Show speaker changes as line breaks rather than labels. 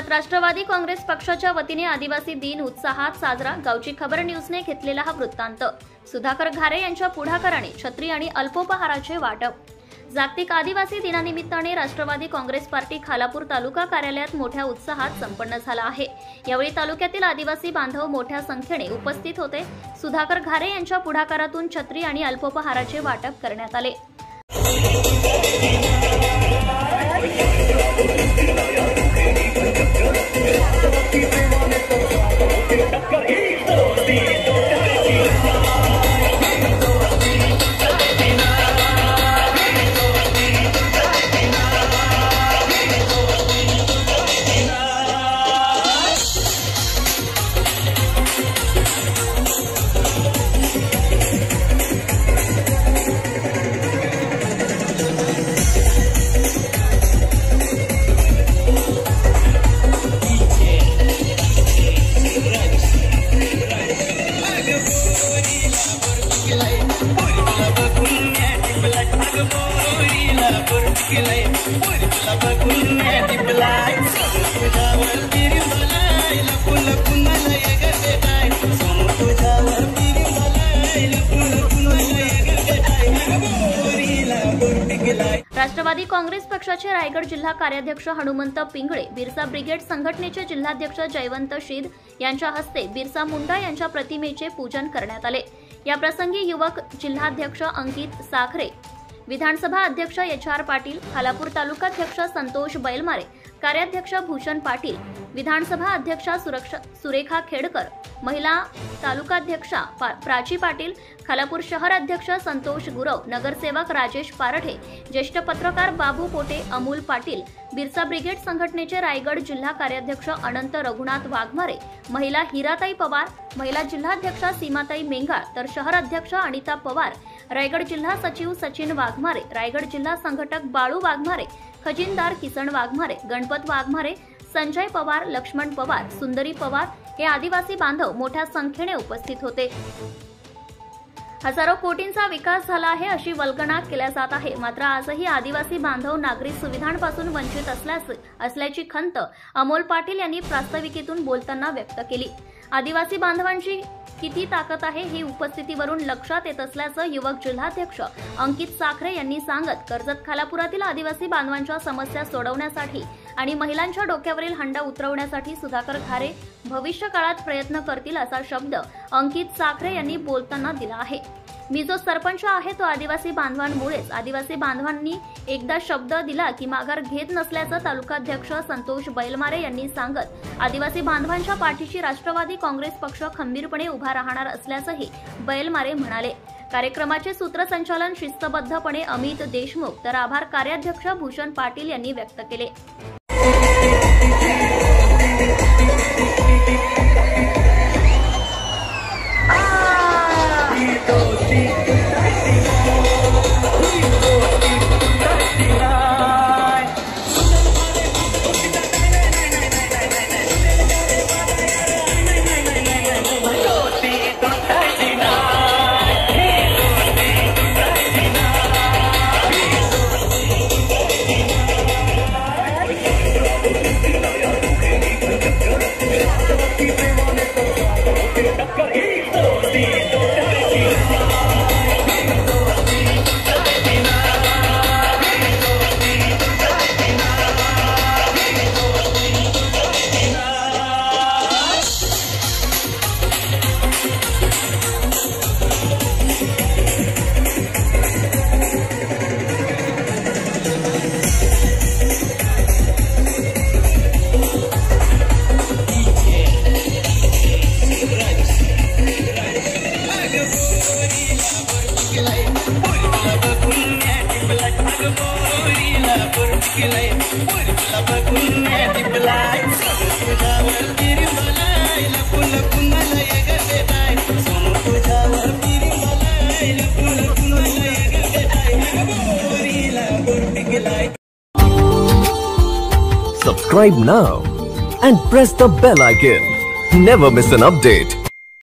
पुण्यात राष्ट्रवादी काँग्रेस पक्षाच्या वतीने आदिवासी दिन उत्साहात साजरा। गावची खबर न्यूजने घेतलेला हा वृत्तांत। सुधाकर घारे यांच्या पुढाकाराने छत्री आणि अल्पोपहाराचे वाटप। जागतिक आदिवासी दिनानिमित्ताने राष्ट्रवादी काँग्रेस पार्टी खालापूर तालुका कार्यालयात मोठ्या उत्साहात संपन्न झाला आहे। यावेळी तालुक्यातील आदिवासी बांधव मोठ्या संख्येने उपस्थित होते। सुधाकर घारे यांच्या पुढाकारातून छत्री आणि अल्पोपहाराचे वाटप करण्यात आले। राष्ट्रवादी काँग्रेस पक्षाचे रायगड जिल्हा कार्याध्यक्ष हनुमंत पिंगळे, बिरसा ब्रिगेड संघटनेचे जिल्हाध्यक्ष जयवंत शीद यांच्या हस्ते बिरसा मुंडा यांच्या प्रतिमेचे पूजन करण्यात आले। या प्रसंगी युवक जिल्हाध्यक्ष अंकित साखरे, विधानसभा अध्यक्ष HR पाटील, खालापूर तालुकाध्यक्ष संतोष बैलमारे, कार्याध्यक्ष भूषण पाटील, विधानसभा अध्यक्षा सुरेखा खेडकर, महिला तालुकाध्यक्षा प्राची पाटील, खालापूर शहर अध्यक्ष संतोष गुरव, नगरसेवक राजेश पारठे, ज्येष्ठ पत्रकार बाबू पोटे, अमोल पाटील, बिरसा ब्रिगेड संघटनेचे रायगड जिल्हा कार्याध्यक्ष अनंत रघुनाथ वाघमारे, महिला हिराताई पवार, महिला जिल्हाध्यक्षा सीमाताई मेंगाळ, तर शहर अध्यक्ष अनिता पवार, रायगड जिल्हा सचिव सचिन वाघमारे, रायगड जिल्हा संघटक बाळू वाघमारे, खजिनदार किसन वाघमारे, गणपत वाघमारे, संजय पवार, लक्ष्मण पवार, सुंदरी पवार हे आदिवासी बांधव मोठ्या संख्येने उपस्थित होते। हजारो कोटींचा विकास झाला आहे अशी वल्गना केल्या जात आहे, मात्र आजही आदिवासी बांधव नागरी सुविधांपासून वंचित असल्याची खंत अमोल पाटील यांनी प्रास्ताविकेतून बोलताना व्यक्त केली। आदिवासी बांधवांची किती ताकद आहे हे उपस्थितीवरून लक्षात येत असल्याचं युवक जिल्हाध्यक्ष अंकित साखरे यांनी सांगत, कर्जत खालापुरातील आदिवासी बांधवांच्या समस्या सोडवण्यासाठी आणि महिलांच्या डोक्यावरील हंडा उतरवण्यासाठी सुधाकर घारे भविष्य काळात प्रयत्न करतील असा शब्द अंकित साखरे यांनी बोलताना दिला आहे। मी जो सरपंच आहे तो आदिवासी बांधवांमुळेच। आदिवासी बांधवांनी एकदा शब्द दिला की माघार घेत नसल्याचं तालुकाध्यक्ष संतोष बैलमारे यांनी सांगत, आदिवासी बांधवांच्या पाठीशी राष्ट्रवादी काँग्रेस पक्ष खंबीरपणे उभा राहणार असल्याचंही बैलमारे म्हणाले। कार्यक्रमाचे सूत्रसंचालन शिस्तबद्धपणे अमित देशमुख तर आभार कार्याध्यक्ष भूषण पाटील यांनी व्यक्त केले।
Subscribe now and press the bell icon. Never miss an update.